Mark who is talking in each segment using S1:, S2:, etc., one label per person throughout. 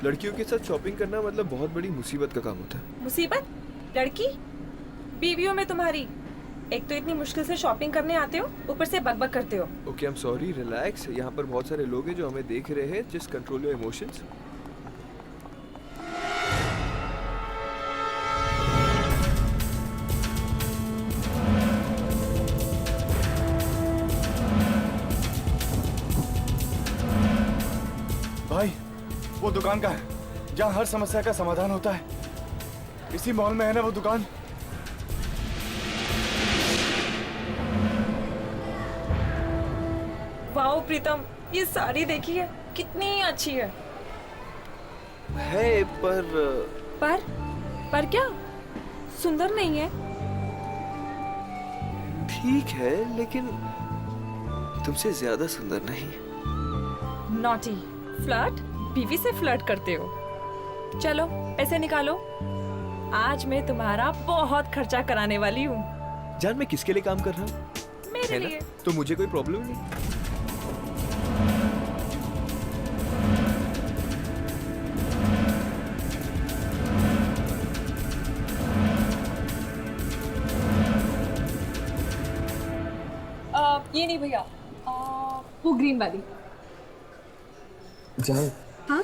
S1: लड़कियों के साथ शॉपिंग करना मतलब बहुत बड़ी मुसीबत का काम होता है।
S2: मुसीबत? लड़की? बीवियों में तुम्हारी। एक तो इतनी मुश्किल से शॉपिंग करने आते हो, ऊपर से बकबक करते हो।
S1: Okay, I am sorry, relax. यहाँ पर बहुत सारे लोग हैं जो हमें देख रहे हैं। Just control your emotions.
S3: भाई, वो दुकान का है जहाँ हर समस्या का समाधान होता है। इसी मॉल में है ना वो दुकान?
S2: वाओ प्रीतम, ये साड़ी देखिए कितनी अच्छी है। पर क्या सुंदर नहीं है?
S1: ठीक है, लेकिन तुमसे ज्यादा सुंदर नहीं।
S2: Naughty, flirt? बीवी से फ्लर्ट करते हो? चलो पैसे निकालो, आज मैं तुम्हारा बहुत खर्चा कराने वाली हूँ।
S1: जान, मैं किसके लिए काम कर रहा हूँ?
S2: मेरे
S1: है
S2: लिए।
S1: ना? तो मुझे कोई प्रॉब्लम नहीं।
S2: ये नहीं भैया, वो ग्रीन वाली।
S1: जान,
S2: हाँ?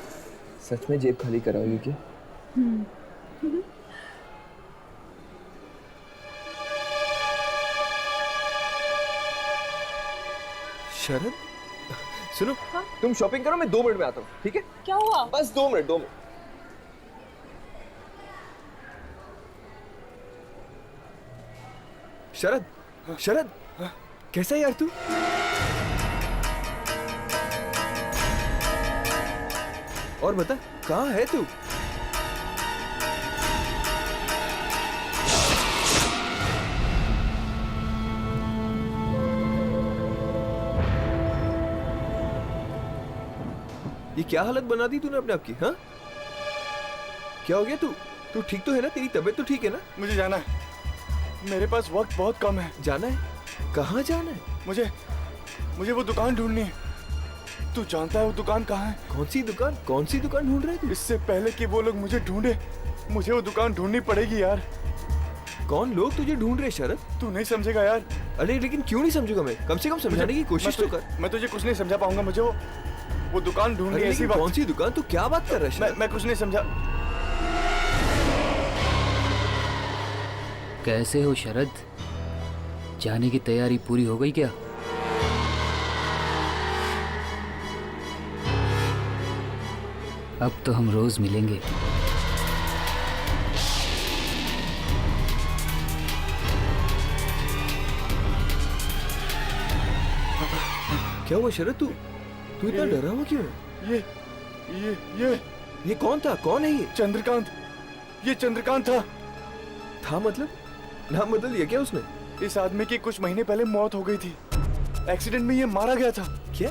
S1: सच में जेब खाली कराओगी क्या? शरद, सुनो।
S2: हाँ?
S1: तुम शॉपिंग करो, मैं 2 मिनट में आता हूँ, ठीक है?
S2: क्या हुआ?
S1: बस 2 मिनट, 2 मिनट। शरद, शरद, कैसा है यार तू? और बता, कहाँ है तू? ये क्या हालत बना दी तूने अपने आप की? हाँ, क्या हो गया? तू ठीक तो है ना? तेरी तबीयत तो ठीक है ना?
S3: मुझे जाना है, मेरे पास वक्त बहुत कम है।
S1: जाना है? कहाँ जाना है?
S3: मुझे वो दुकान ढूंढनी है। तू जानता है वो दुकान कहाँ है?
S1: कौन सी दुकान? कौन सी दुकान ढूंढ रहे तू?
S3: इससे पहले कि वो लोग मुझे ढूंढे, मुझे वो दुकान ढूंढनी पड़ेगी यार।
S1: कौन लोग तुझे ढूंढ रहे शरद?
S3: तू नहीं समझेगा यार।
S1: अरे लेकिन क्यों नहीं समझूंगा मैं? कम से कम समझाने की कोशिश तो कर।
S3: मैं तुझे कुछ नहीं समझा पाऊंगा। मुझे वो दुकान ढूंढनी है इसी वक्त।
S1: कौन सी दुकान? तू क्या बात कर रहा है शरद?
S3: मैं कुछ नहीं समझा।
S4: कैसे हो शरद? जाने की तैयारी पूरी हो गई क्या? अब तो हम रोज मिलेंगे।
S1: क्या हुआ शरद? तू इतना डरा हुआ क्यों है? ये कौन था? कौन है ये?
S3: चंद्रकांत। ये चंद्रकांत था
S1: मतलब? नाम बदल दिया क्या उसने?
S3: इस आदमी की कुछ महीने पहले मौत हो गई थी। एक्सीडेंट में ये मारा गया था।
S1: क्या?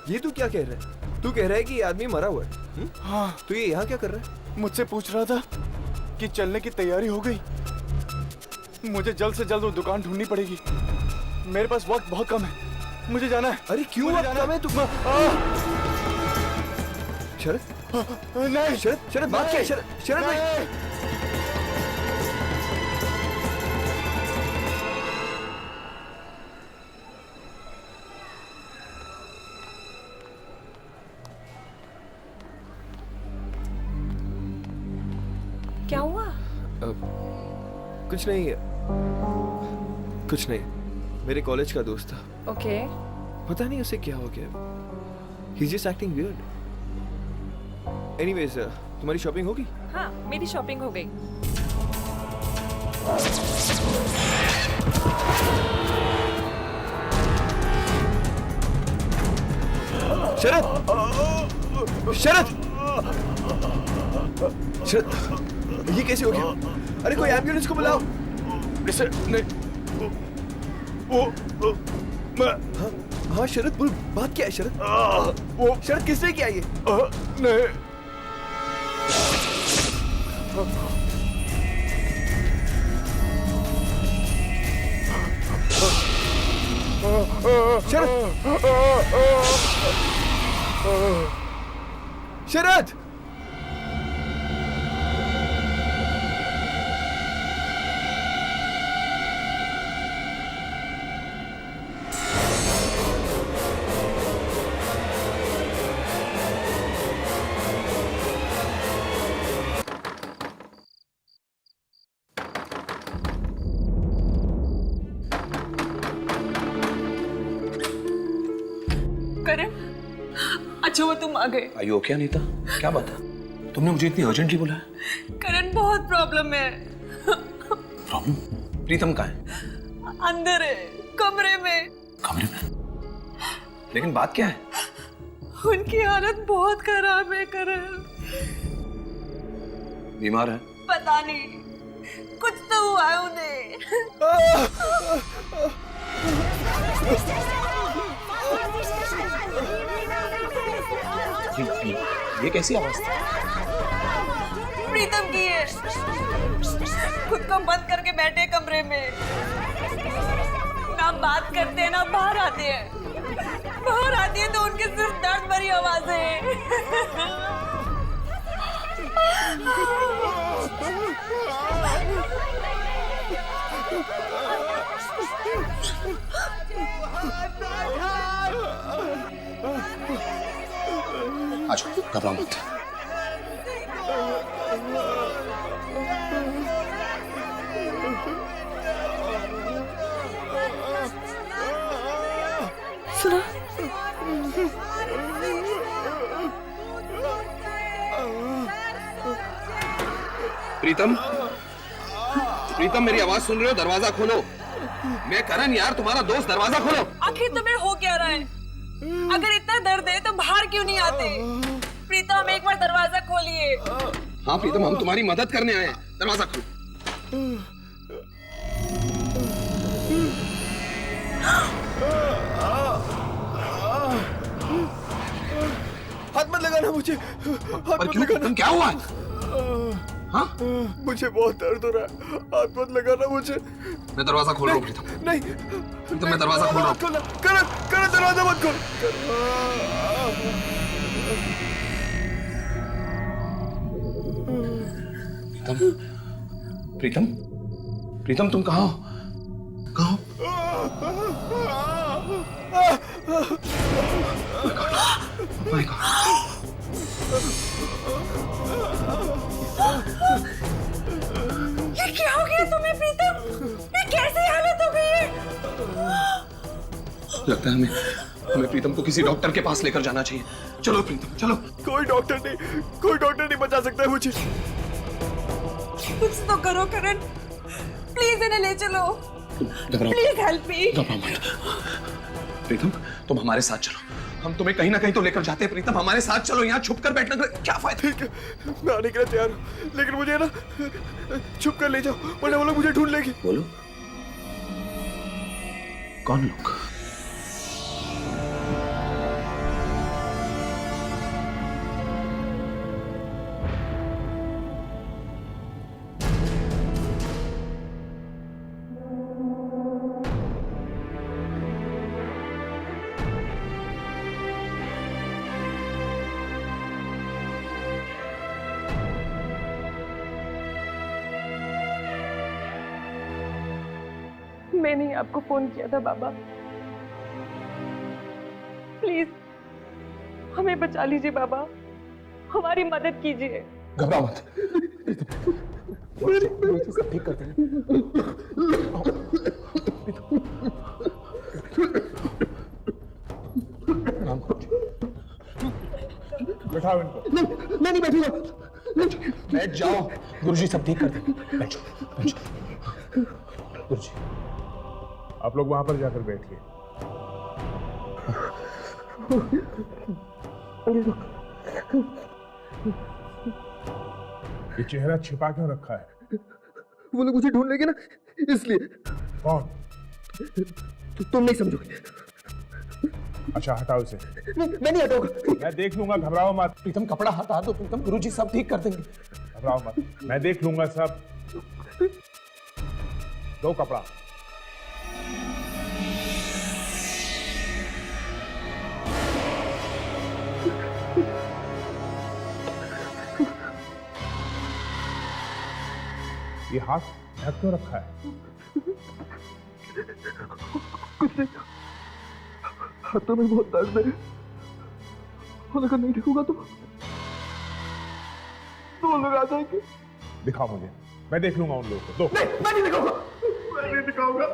S1: ये तू क्या कह रहा है? तू कह रहा है कि ये आदमी मरा हुआ है?
S3: हाँ।
S1: तो ये यहाँ क्या कर रहा है?
S3: मुझसे पूछ रहा था कि चलने की तैयारी हो गई। मुझे जल्द से जल्द वो दुकान ढूंढनी पड़ेगी। मेरे पास वक्त बहुत कम है, मुझे जाना है।
S1: अरे क्यों वक्त कम है? तू शरद,
S3: नहीं
S1: शरद बात क्या है? शरद भाई,
S2: क्या हुआ?
S1: कुछ नहीं। मेरे कॉलेज का दोस्त था।
S2: ओके।
S1: पता नहीं उसे क्या हो गया। He's just acting weird. Anyways, तुम्हारी शॉपिंग होगी?
S2: हाँ, मेरी शॉपिंग हो गई।
S1: शरद, ये कैसे हो गया? अरे कोई एम्बुलेंस को बुलाओ।
S3: इसे नहीं। मैं
S1: हाँ शरद, बोल, बात क्या है शरद?
S3: वो
S1: शरद किसने किया ये?
S3: नहीं।
S1: शरद,
S2: करण, अच्छा हुआ तुम आ गए।
S5: आयु ओके अनीता, क्या बात है? तुमने मुझे इतनी अर्जेंटली बुलाया?
S2: करण बहुत प्रॉब्लम है।
S5: प्रॉब्लम? प्रीतम कहाँ है?
S2: अंदर है, कमरे में।
S5: कमरे में? लेकिन बात क्या है?
S2: उनकी हालत बहुत खराब है करण।
S5: बीमार है?
S2: पता नहीं, कुछ तो हुआ है उन्हें।
S5: ये कैसी आवाज थी?
S2: प्रीतम की है, खुद को बंद करके बैठे कमरे में, ना बात करते हैं ना बाहर आते हैं। बाहर आती है तो उनके सिर्फ दर्द भरी आवाजें।
S5: अच्छा घबराओ मत।
S2: सुना?
S5: प्रीतम, प्रीतम मेरी आवाज सुन रहे हो? दरवाजा खोलो। मैं करण यार, तुम्हारा दोस्त, दरवाजा खोलो।
S2: आखिर तुम्हें हो क्या रहा है? अगर इतना दर्द है तो बाहर क्यों नहीं आते? प्रीतम एक बार दरवाजा खोलिए।
S5: हाँ प्रीतम, हम तुम्हारी मदद करने आए हैं, दरवाजा खोलो।
S1: हाथ मत लगाना मुझे, हाथ मत लगाना।
S5: तुम क्या हुआ? हाँ?
S1: मुझे बहुत दर्द हो रहा है, हाथ मत लगाना मुझे।
S5: मैं दरवाजा खोल रहा हूँ प्रीतम।
S1: नहीं
S5: प्रीतम मैं दरवाजा खोल रहा हूँ।
S1: करण, करण दरवाजा मत खोल।
S5: प्रीतम, प्रीतम, प्रीतम तुम कहाँ हो? कहाँ हो? Oh my God.
S2: ये क्या हो गया तुम्हें प्रीतम? ये कैसी हालत हो गई है?
S5: लगता है हमें प्रीतम को किसी डॉक्टर के पास लेकर जाना चाहिए। चलो प्रीतम चलो।
S1: कोई डॉक्टर नहीं बचा सकता है मुझे।
S2: कुछ तो करो करण, प्लीज इन्हें ले चलो। Please help me.
S5: घबराओ मत। प्रीतम तुम हमारे साथ चलो, हम तुम्हें कहीं ना कहीं तो लेकर जाते हैं। प्रीतम हमारे साथ चलो, यहाँ छुप कर बैठने का क्या फायदा?
S1: ठीक है, मैं आने के लिए तैयार हूँ, लेकिन मुझे ना छुप कर ले जाओ, वरना वो लोग मुझे ढूंढ लेंगे।
S5: बोलो कौन लोग?
S2: मैंने ही आपको फोन किया था बाबा, प्लीज हमें बचा लीजिए बाबा, हमारी मदद कीजिए।
S5: घबराओ मत, सब ठीक कर देंगे।
S3: बैठाओ इनको।
S5: मैं नहीं बैठूंगा। बैठ जाओ, गुरुजी सब ठीक कर देंगे। बैठो बैठो। गुरुजी
S3: आप लोग वहां पर जाकर बैठिए। ये चेहरा छिपा क्यों रखा है?
S1: वो लोग मुझे ढूंढ लेंगे ना, इसलिए।
S3: कौन?
S1: तुम नहीं समझोगे।
S3: अच्छा हटाओ इसे।
S1: मैं नहीं हटाऊंगा।
S3: मैं देख लूंगा, घबराओ मत।
S5: प्रीतम कपड़ा हटा दो प्रीतम, गुरुजी सब ठीक कर देंगे।
S3: घबराओ मत, मैं देख लूंगा सब। दो कपड़ा। ये हाथ ढक क्यों रखा है?
S1: हाथों में बहुत दर्द है, और अगर नहीं ढकूंगा तो वो लोग आ जाएंगे।
S3: दिखाओ मुझे, मैं देख लूंगा उन लोगों को। दो।
S1: नहीं, मैं नहीं दिखाऊंगा। मैं नहीं दिखाऊंगा।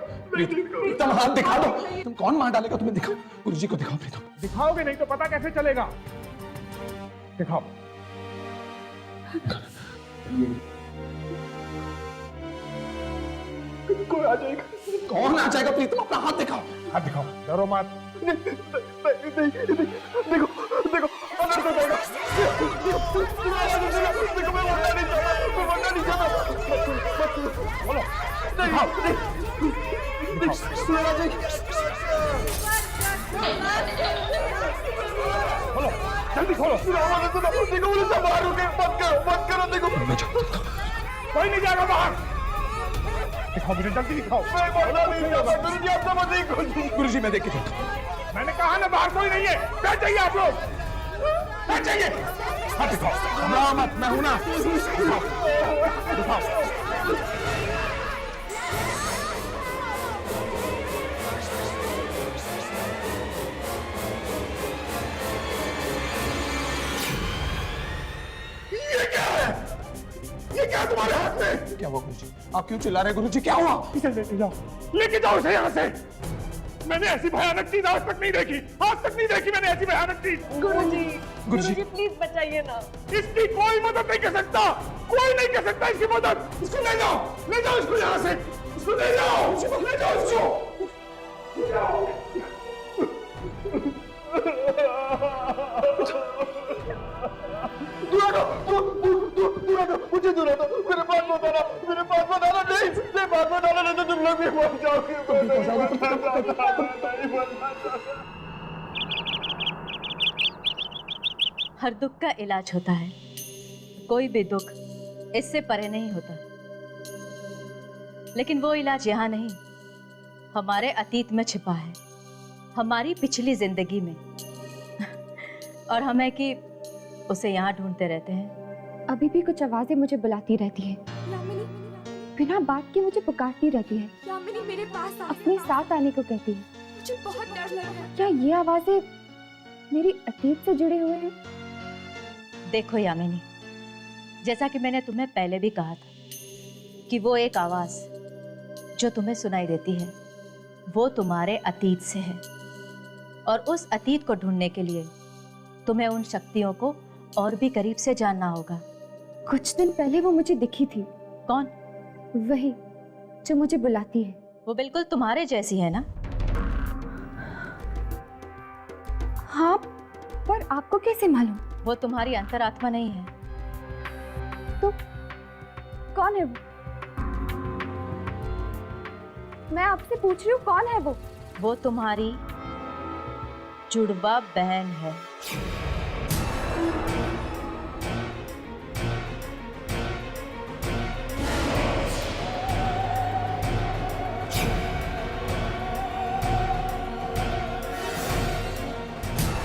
S6: प्रीतम हाथ दिखा दो। तुम कौन मार डालेगा तुम्हें? दिखाओ गुरुजी को, दिखाओ प्रीतम।
S7: दिखाओगे नहीं तो पता कैसे चलेगा? दिखाओ।
S6: कोई आ जाएगा। कौन आ जाएगा प्रीतम? अपना हाथ दिखाओ।
S7: हाथ दिखाओ, डरो मत।
S3: देखो देखो अंदर तो जाएगा। देखो मैं मरना नहीं चाहता, मैं मरना नहीं चाहता।
S7: बोलो,
S3: दिखाओ।
S7: खोलो, जल्दी खोलो।
S3: देखो मुझे सब बाहर रुके, मत करो देखो।
S6: मैं जा सकता हूं।
S7: कोई नहीं जाएगा बाहर। दिखाओ मुझे, जल्दी दिखाओ।
S3: मैं मरना नहीं चाहता, गुरुजी आप समझ नहीं।
S6: गुरुजी मैं देख के चलता हूं।
S7: मैंने कहा ना बाहर कोई नहीं है। बैठ जाइए आप लोग, बैठ जाइए। हाथ दिखाओ। घबराओ मत, मैं हूं ना। दिखाओ।
S6: ये क्या तुम्हारे हाथ में? क्या हुआ गुरुजी? आप क्यों चिल्ला रहे गुरुजी? क्या हुआ?
S7: इसे लेके जाओ, लेके जाओ इसे यहाँ से। मैंने ऐसी भयानक चीज आज तक नहीं देखी, आज तक नहीं देखी मैंने ऐसी भयानक चीज।
S2: गुरुजी प्लीज बचाइए ना।
S7: इसकी कोई मदद नहीं कर सकता, कोई नहीं कर सकता इसकी मदद। इसको ले जाओ इसको यहाँ से। इसको ले जाओ इसको।
S3: मुझे दूर हटो, मेरे पास मत आना, नहीं तो तुम लोग भी मर जाओगे।
S2: हर दुख का इलाज होता है, कोई भी दुख इससे परे नहीं होता। लेकिन वो इलाज यहाँ नहीं, हमारे अतीत में छिपा है, हमारी पिछली जिंदगी में। और हम है कि उसे यहाँ ढूंढते रहते हैं।
S8: अभी भी कुछ आवाजें मुझे बुलाती रहती है, बिना बात के मुझे पुकारती रहती है,
S9: मेरे पास
S8: अपने साथ आने को कहती है।
S9: मुझे बहुत डर लग रहा है।
S8: क्या ये आवाजें मेरी अतीत से जुड़े हुए हैं?
S2: देखो यामिनी, जैसा कि मैंने तुम्हें पहले भी कहा था कि वो एक आवाज जो तुम्हें सुनाई देती है वो तुम्हारे अतीत से है, और उस अतीत को ढूंढने के लिए तुम्हें उन शक्तियों को और भी करीब से जानना होगा।
S8: कुछ दिन पहले वो मुझे दिखी थी।
S2: कौन?
S8: वही जो मुझे बुलाती है।
S2: वो बिल्कुल तुम्हारे जैसी है ना?
S8: हाँ, पर आपको कैसे मालूम?
S2: वो तुम्हारी अंतरात्मा नहीं है।
S8: तो कौन है वो? मैं आपसे पूछ रही हूँ, कौन है वो?
S2: वो तुम्हारी जुड़वा बहन है।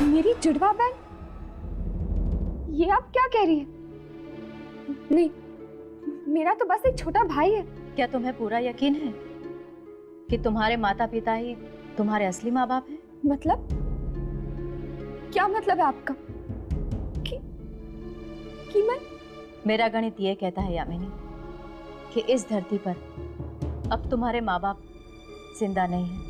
S8: मेरी जुड़वा बहन? ये आप क्या कह रही है? नहीं, मेरा तो बस एक छोटा भाई है।
S2: क्या तुम्हें पूरा यकीन है कि तुम्हारे माता पिता ही तुम्हारे असली माँ बाप हैं?
S8: मतलब? क्या मतलब है आपका? कि मैं?
S2: मेरा गणित ये कहता है यामिनी कि इस धरती पर अब तुम्हारे माँ बाप जिंदा नहीं हैं।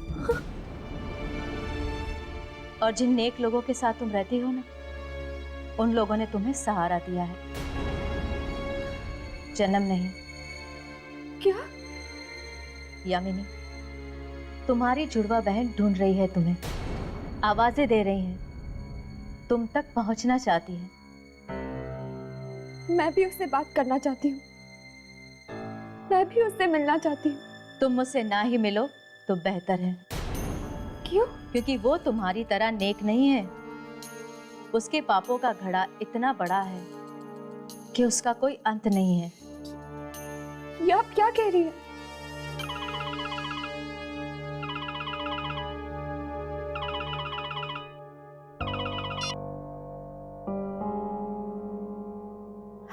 S2: और जिन नेक लोगों के साथ तुम रहती हो ना, उन लोगों ने तुम्हें सहारा दिया है, जन्म नहीं।
S8: क्या?
S2: यामिनी, तुम्हारी जुड़वा बहन ढूंढ रही है तुम्हें, आवाजें दे रही हैं, तुम तक पहुंचना चाहती है।
S8: मैं भी उससे बात करना चाहती हूँ, मैं भी उससे मिलना चाहती हूँ।
S2: तुम मुझसे ना ही मिलो तो बेहतर है।
S8: क्यों?
S2: क्योंकि वो तुम्हारी तरह नेक नहीं है। उसके पापों का घड़ा इतना बड़ा है कि उसका कोई अंत नहीं है।
S8: ये आप क्या कह रही है?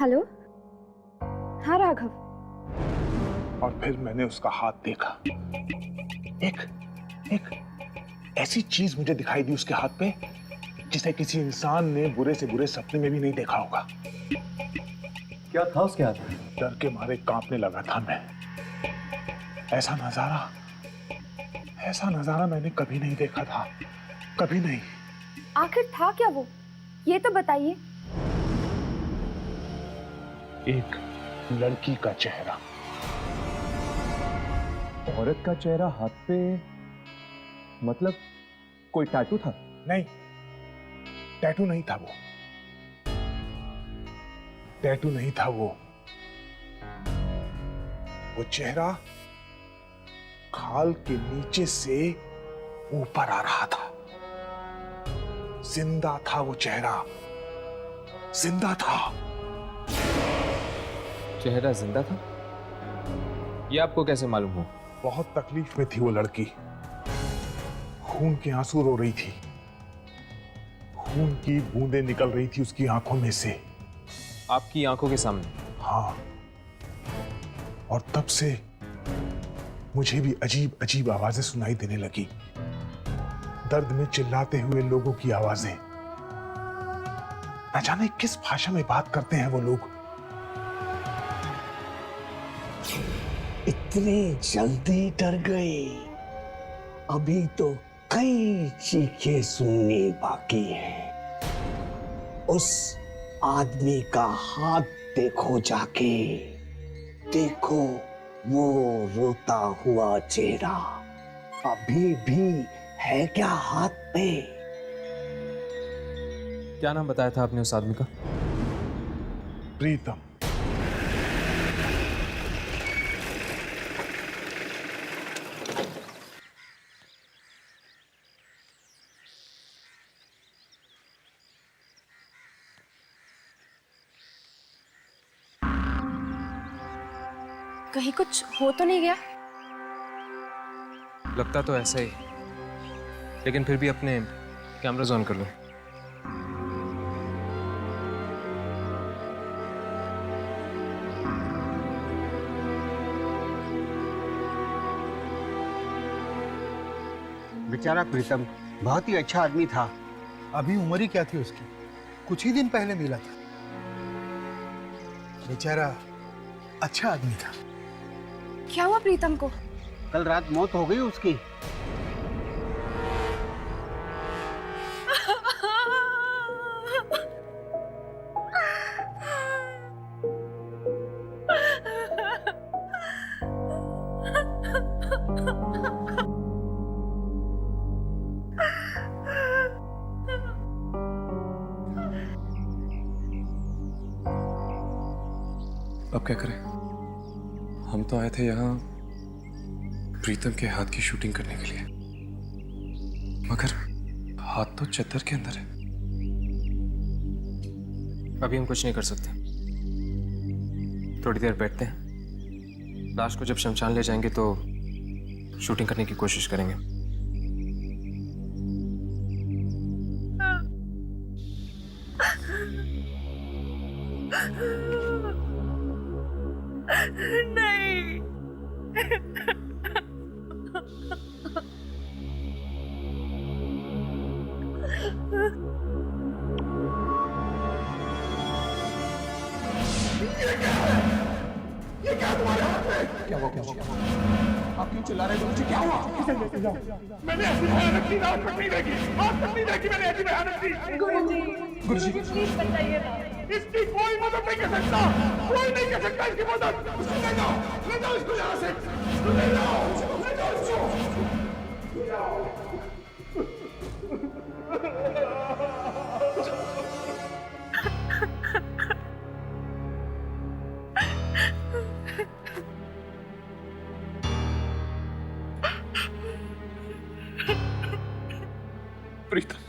S8: हेलो? हाँ राघव।
S7: और फिर मैंने उसका हाथ देखा। एक ऐसी चीज मुझे दिखाई दी उसके हाथ पे जिसे किसी इंसान ने बुरे से बुरे सपने में भी नहीं देखा होगा।
S1: क्या था उसके हाथ में?
S7: डर के मारे कांपने लगा था मैं। ऐसा नजारा ऐसा नजारा मैंने कभी नहीं देखा था, कभी नहीं।
S8: आखिर था क्या वो, ये तो बताइए।
S7: एक लड़की का चेहरा।
S1: औरत का चेहरा हाथ पे, मतलब कोई टैटू था?
S7: नहीं, टैटू नहीं था वो, टैटू नहीं था वो चेहरा खाल के नीचे से ऊपर आ रहा था। जिंदा था वो चेहरा, जिंदा था।
S10: चेहरा जिंदा था? ये आपको कैसे मालूम हो?
S7: बहुत तकलीफ में थी वो लड़की, खून के आंसू रो रही थी, खून की बूंदें निकल रही थी उसकी आंखों में से।
S10: आपकी आंखों के सामने?
S7: हाँ, और तब से मुझे भी अजीब अजीब आवाजें सुनाई देने लगी, दर्द में चिल्लाते हुए लोगों की आवाजें। न जाने किस भाषा में बात करते हैं वो लोग।
S11: इतनी जल्दी डर गए? अभी तो कई चीखें सुननी बाकी है। उस आदमी का हाथ देखो जाके, देखो वो रोता हुआ चेहरा अभी भी है क्या हाथ पे?
S10: क्या नाम बताया था आपने उस आदमी का?
S7: प्रीतम।
S8: कहीं कुछ हो तो नहीं गया?
S10: लगता तो ऐसा ही, लेकिन फिर भी अपने कैमरास ऑन कर लो।
S11: बेचारा प्रीतम बहुत ही अच्छा आदमी था।
S6: अभी उम्र ही क्या थी उसकी, कुछ ही दिन पहले मिला था। बेचारा अच्छा आदमी था।
S8: क्या हुआ प्रीतम को?
S11: कल रात मौत हो गई उसकी।
S12: अब क्या करें? हम तो आए थे यहाँ प्रीतम के हाथ की शूटिंग करने के लिए, मगर हाथ तो चद्दर के अंदर है।
S10: अभी हम कुछ नहीं कर सकते, थोड़ी देर बैठते हैं। लाश को जब शमशान ले जाएंगे तो शूटिंग करने की कोशिश करेंगे।
S2: नहीं।
S6: ये क्या तुम्हारे हाथ में? क्या हुआ? आप क्यों चिल्ला रहे हो? मुझे क्या हुआ? किसे लेके जाओ? मैंने ऐसी भयानक चीज आज तक नहीं देखी, आज तक नहीं देखी मैंने ऐसी भयानक चीज। गुरुजी
S2: प्लीज बताइए।
S6: इसकी कोई मदद नहीं कर सकता, कोई नहीं कर सकता इसकी मदद। उसको ले जाओ इसको यहाँ से, ले जाओ इसको।
S12: प्रीतम,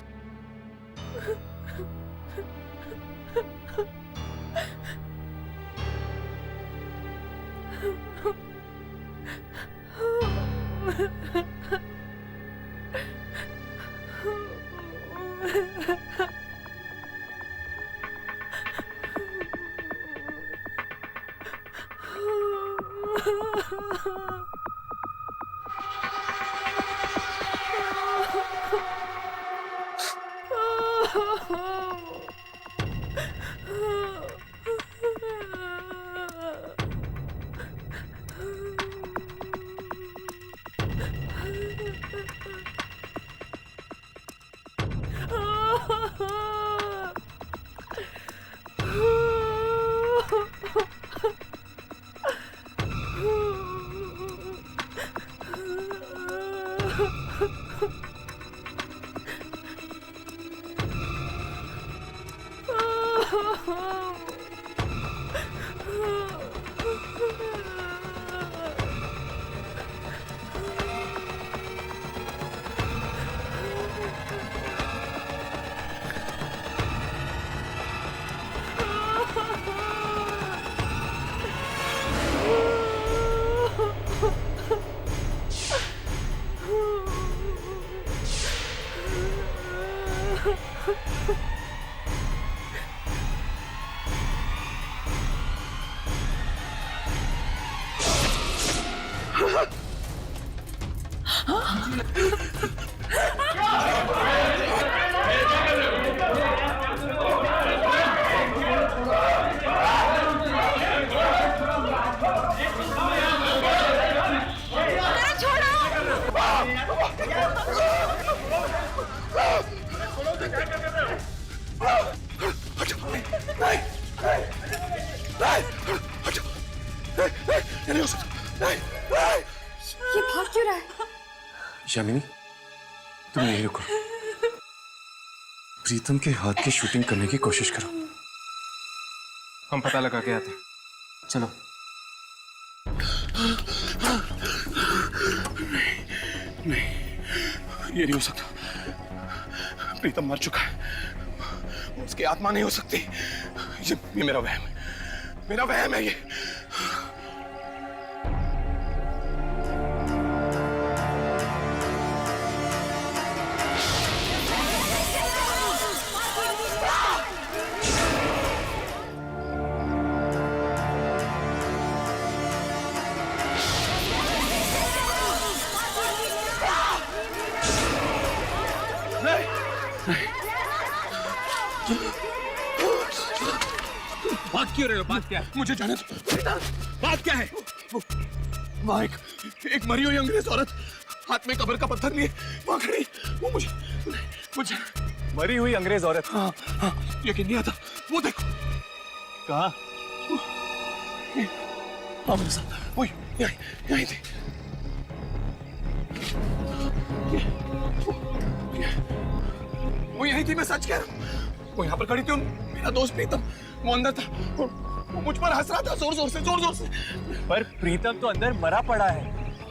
S8: ये भाग क्यों रहा है?
S12: यामिनी, तुम यहीं रुको। प्रीतम के हाथ की शूटिंग करने की कोशिश करो।
S10: हम पता लगा के आते हैं। चलो।
S7: नहीं, ये नहीं हो सकता। प्रीतम मर चुका है, उसकी आत्मा नहीं हो सकती। ये मेरा वहम है, मेरा वहम है ये।
S5: बात क्यों रहे हो? बात क्या है?
S7: मुझे जाने दो।
S5: बात क्या है?
S7: वहाँ एक मरी हुई अंग्रेज औरत हाथ में कब्र का पत्थर लिए वहाँ खड़ी। वो मुझे
S3: मरी हुई अंग्रेज औरत?
S7: हाँ, यकीन नहीं आता। वो देखो।
S3: कहाँ?
S7: हाँ मेरे साथ। वही यहीं थी। वो यहीं थी, मैं सच कह रहा हूँ। वो यहाँ पर खड़ी थी। मेरा दोस्त प्रीतम वो अंदर था और वो मुझ पर हंस रहा था जोर जोर से।
S3: पर प्रीतम तो अंदर मरा पड़ा है।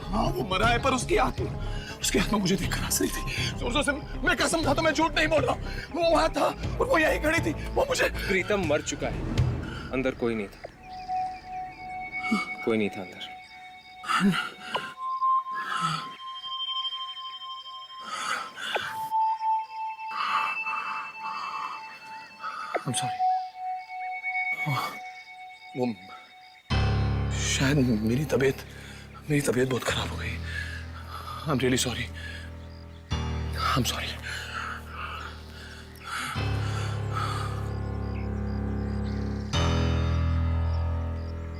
S7: हाँ वो मरा है, पर उसकी आत्मा मुझे देखकर हंस रही थी जोर जोर से। मैं कसम खाता, मैं झूठ नहीं बोल रहा। वो वहाँ था और वो यहीं खड़ी थी। वो मुझे।
S10: प्रीतम मर चुका है, अंदर कोई नहीं था। कोई नहीं था अंदर।
S7: I'm sorry. वो शायद मेरी तबीयत बहुत खराब हो गई। I'm really sorry. I'm sorry.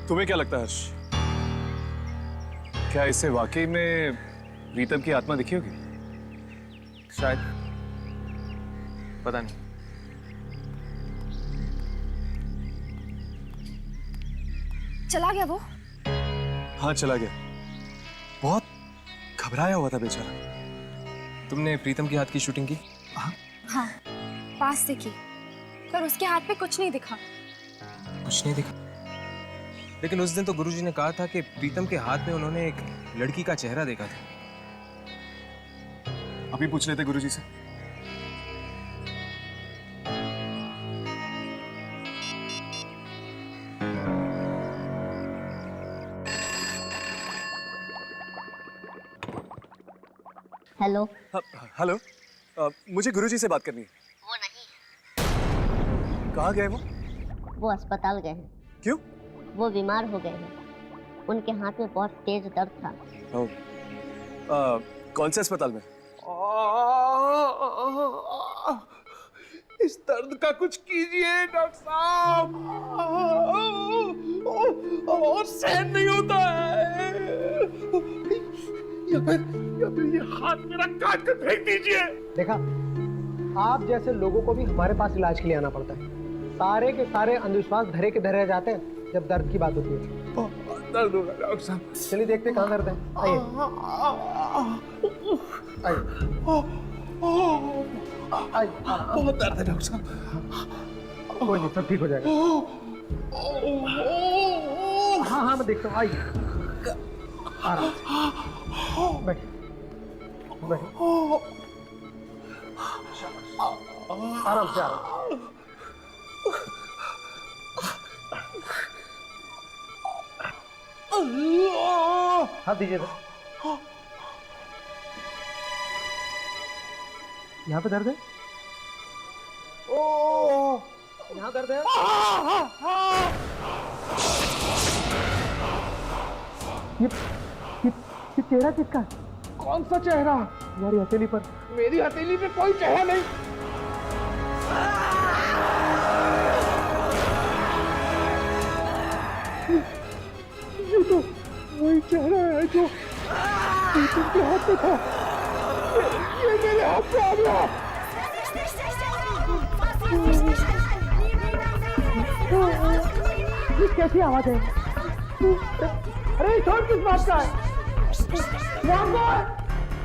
S3: तुम्हें क्या लगता है हर्ष? क्या इसे वाकई में प्रीतम की आत्मा दिखी होगी?
S10: शायद, पता नहीं।
S8: चला गया वो?
S3: हाँ चला गया। बहुत घबराया हुआ था बेचारा।
S10: तुमने प्रीतम की हाथ की शूटिंग की?
S8: हाँ, पास से की, पर उसके हाथ पे कुछ नहीं दिखा।
S10: कुछ नहीं दिखा? लेकिन उस दिन तो गुरुजी ने कहा था कि प्रीतम के हाथ में उन्होंने एक लड़की का चेहरा देखा था।
S3: अभी पूछ लेते गुरुजी से।
S13: हेलो।
S3: हेलो, मुझे गुरुजी से बात करनी है।
S13: वो नहीं।
S3: कहाँ गए वो?
S13: वो अस्पताल गए हैं।
S3: क्यों?
S13: वो बीमार हो गए हैं। उनके हाथ में बहुत तेज दर्द था।
S3: कौन से अस्पताल में?
S7: इस दर्द का कुछ कीजिए डॉक्टर साहब। और सहन नहीं होता है।
S6: फिर ये हाथ मेरा काट कर फेंक दीजिए।
S14: देखा, आप जैसे लोगों को भी हमारे पास इलाज के लिए आना पड़ता है। सारे के सारे अंधविश्वास धरे के धरे जाते हैं जब दर्द की बात होती है।
S6: दर्द होगा डॉक्टर साहब।
S14: चलिए देखते कहाँ दर्द है। आइए आइए।
S6: बहुत दर्द है डॉक्टर साहब।
S14: कोई नहीं, सब ठीक हो जाएगा। हाँ हाँ मैं देखता हूँ। आइए आराम से बैठिए बैठिए। आराम से आराम। हाथ दीजिए तो। यहाँ पे दर्द है? ओ यहाँ दर्द है? ये चेहरा किसका है?
S6: कौन सा चेहरा?
S14: तुम्हारी हथेली पर।
S6: मेरी हथेली पे कोई चेहरा नहीं। ये तो वही चेहरा है जो तुमके हाथ में था। ये मेरे हाथ में आ गया।
S14: ये कैसी आवाज है? अरे शोर किस बात का है?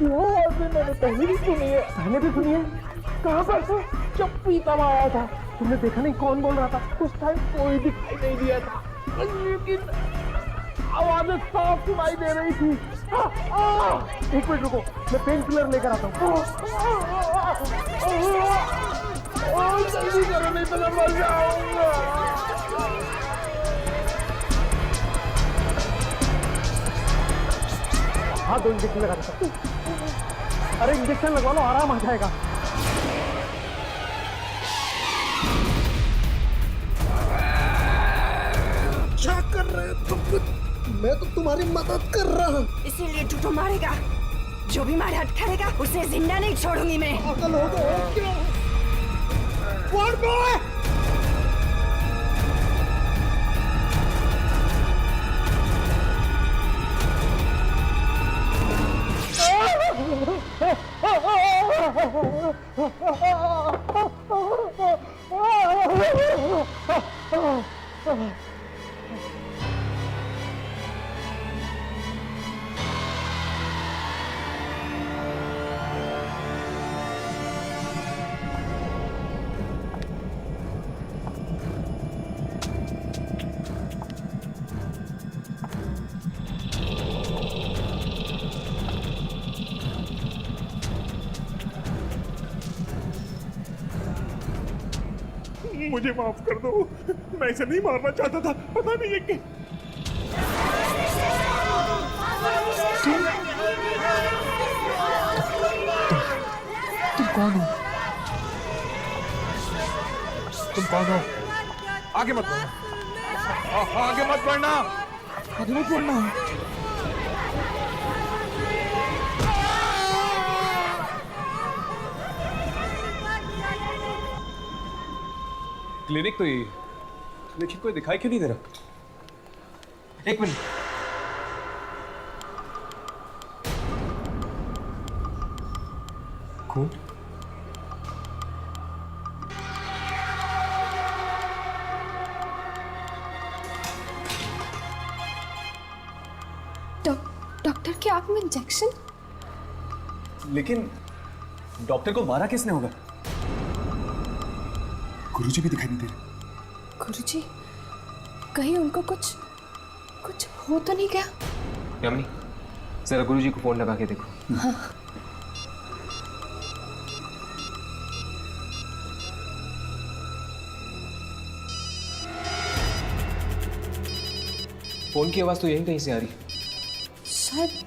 S14: वो आवाज मैंने पहले भी सुनी है। पहले भी सुनी है? कहाँ पर था? जब प्रीतम आया था। तुमने देखा नहीं कौन बोल रहा था? उस टाइम कोई दिखाई नहीं दिया था, लेकिन आवाजें साफ सुनाई दे रही थी। एक मिनट रुको, मैं पेन किलर लेकर आता हूँ।
S6: जल्दी करो नहीं तो मैं मर जाऊंगा।
S14: हाँ 2 इंजेक्शन लगा देता। अरे इंजेक्शन लगवा लो, आराम आ जाएगा।
S6: क्या कर रहे हो तुम? मैं तो तुम्हारी मदद कर रहा हूँ।
S2: इसीलिए टूटू मारेगा। जो भी मारे हट करेगा उसे जिंदा नहीं छोड़ूंगी मैं।
S6: पागल हो गए हो क्या? What boy? मुझे माफ कर दो, मैं इसे नहीं मारना चाहता था। पता नहीं ये कि
S14: तुम कौन हो?
S3: तुम कौन हो? आगे मत बढ़ना। आगे मत बढ़ना। आगे मत बढ़ना।
S10: क्लिनिक तो यही है, लेकिन कोई दिखाई क्यों नहीं दे रहा? एक मिनट। खून?
S8: डॉक्टर क्या आप में इंजेक्शन?
S10: लेकिन डॉक्टर को मारा किसने होगा?
S12: गुरुजी भी दिखाई नहीं दे रहे।
S8: गुरुजी, कहीं उनको कुछ हो तो नहीं गया?
S10: यामिनी, जरा गुरुजी को फोन लगा के देखो।
S8: हाँ।
S10: फोन की आवाज तो यहीं कहीं से आ रही।
S8: शायद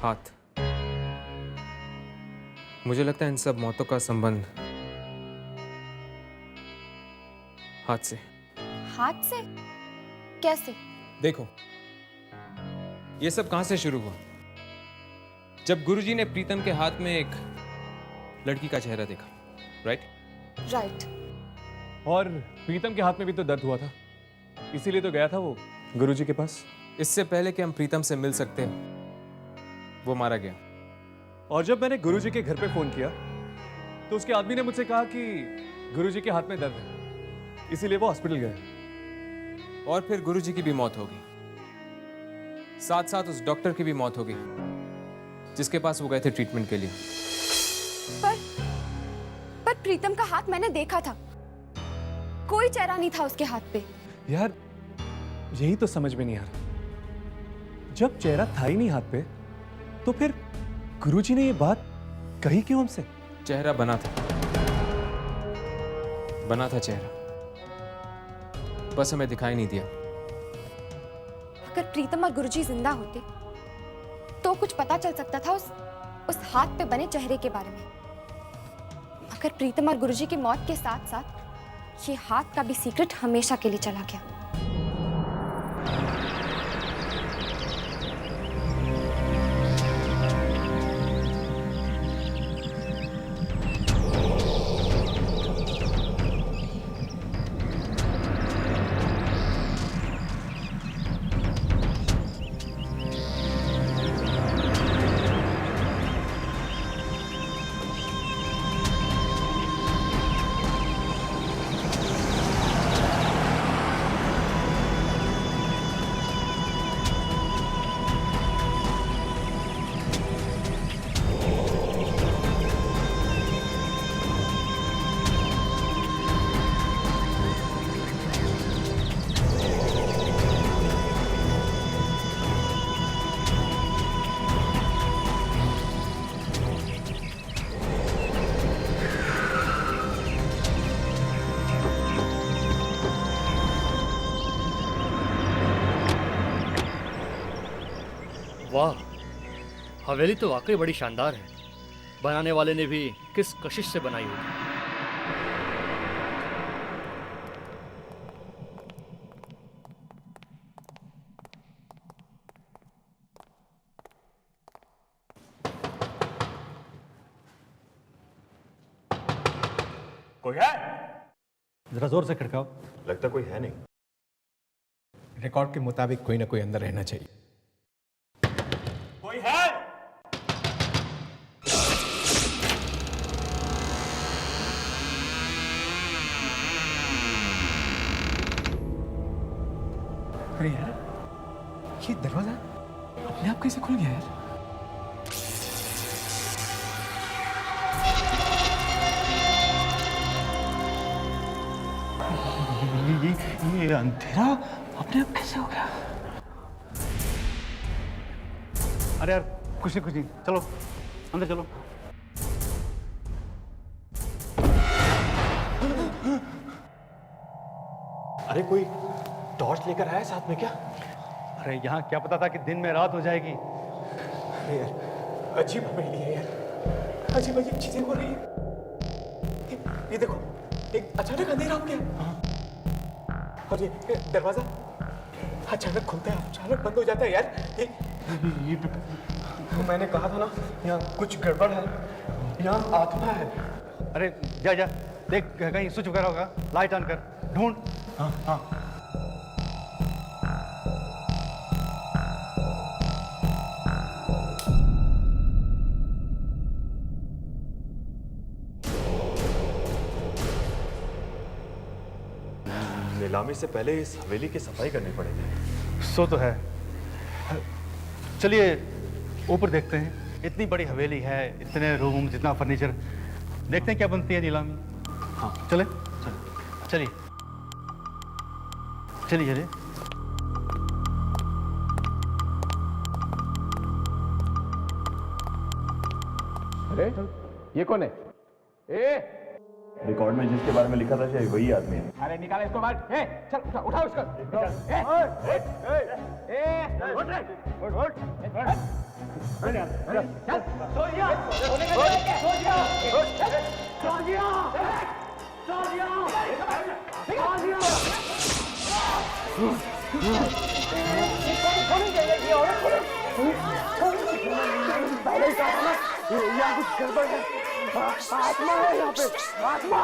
S10: हाथ। मुझे लगता है इन सब मौतों का संबंध हाथ से।
S8: हाथ से? कैसे?
S10: देखो, ये सब कहां से शुरू हुआ? जब गुरुजी ने प्रीतम के हाथ में एक लड़की का चेहरा देखा, राइट?
S8: राइट।
S12: और प्रीतम के हाथ में भी तो दर्द हुआ था, इसीलिए तो गया था वो गुरुजी के पास।
S10: इससे पहले कि हम प्रीतम से मिल सकते हैं, वो मारा गया।
S12: और जब मैंने गुरुजी के घर पे फोन किया तो उसके आदमी ने मुझसे कहा कि गुरुजी के हाथ में दर्द है, इसीलिए वो हॉस्पिटल गए।
S10: और फिर गुरुजी की भी मौत हो गई, साथ साथ उस डॉक्टर की भी मौत हो गई जिसके पास वो गए थे ट्रीटमेंट के लिए।
S8: पर प्रीतम का हाथ मैंने देखा था, कोई चेहरा नहीं था उसके हाथ पे।
S12: यार यही तो समझ में नहीं आ रहा, जब चेहरा था ही नहीं हाथ पे तो फिर गुरुजी ने ये बात कही क्यों हमसे?
S10: चेहरा बना था चेहरा, बस हमें दिखाई नहीं दिया।
S8: अगर प्रीतम और गुरुजी जिंदा होते तो कुछ पता चल सकता था उस हाथ पे बने चेहरे के बारे में। अगर प्रीतम और गुरुजी की मौत के साथ साथ ये हाथ का भी सीक्रेट हमेशा के लिए चला गया।
S15: वाह, हवेली तो वाकई बड़ी शानदार है। बनाने वाले ने भी किस कशिश से बनाई होगी।
S16: कोई है?
S15: जरा जोर से खड़काओ।
S16: लगता कोई है नहीं।
S17: रिकॉर्ड के मुताबिक कोई ना कोई अंदर रहना चाहिए।
S16: कोई है?
S17: अरे यार, ये दरवाजा अपने आप कैसे खुल गया यार?
S7: ये अंधेरा अपने आप कैसे हो गया?
S15: अरे यार, कुछ नहीं, चलो अंदर चलो।
S16: अरे कोई टॉर्च लेकर आया साथ में क्या?
S15: अरे यहाँ क्या पता था कि दिन में रात हो जाएगी।
S16: अरे यार, अजीब हवेली है यार, अजीब अजीब चीजें हो रही है। ये देखो, एक अचानक अंधेरा हो गया और ये दरवाजा अचानक खुलता है, अचानक बंद हो जाता है यार। ये मैंने कहा था ना, यहाँ कुछ गड़बड़ है, यहाँ आत्मा है।
S15: अरे जा जा देख, कहीं स्विच वगैरह होगा, लाइट ऑन कर, ढूंढ।
S16: हाँ हाँ। नीलामी से पहले इस हवेली की सफाई करनी पड़ेगी।
S15: सो तो है। चलिए ऊपर देखते हैं। इतनी बड़ी हवेली है, इतने रूम, जितना फर्नीचर, देखते हैं क्या बनती है नीलामी। हाँ चले चलिए चलिए चलिए।
S17: अरे ये कौन है? ए
S16: रिकॉर्ड में जिसके बारे में लिखा था शायद वही आदमी है।
S17: अरे निकाल इसको बाहर। चल उठाओ इसको।
S14: पहले ही कहा था ना, यहाँ कुछ गड़बड़ है। आत्मा है यहाँ पे, आत्मा।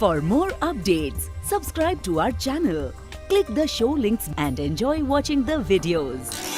S18: For more updates, subscribe to our channel, click the show links and enjoy watching the videos.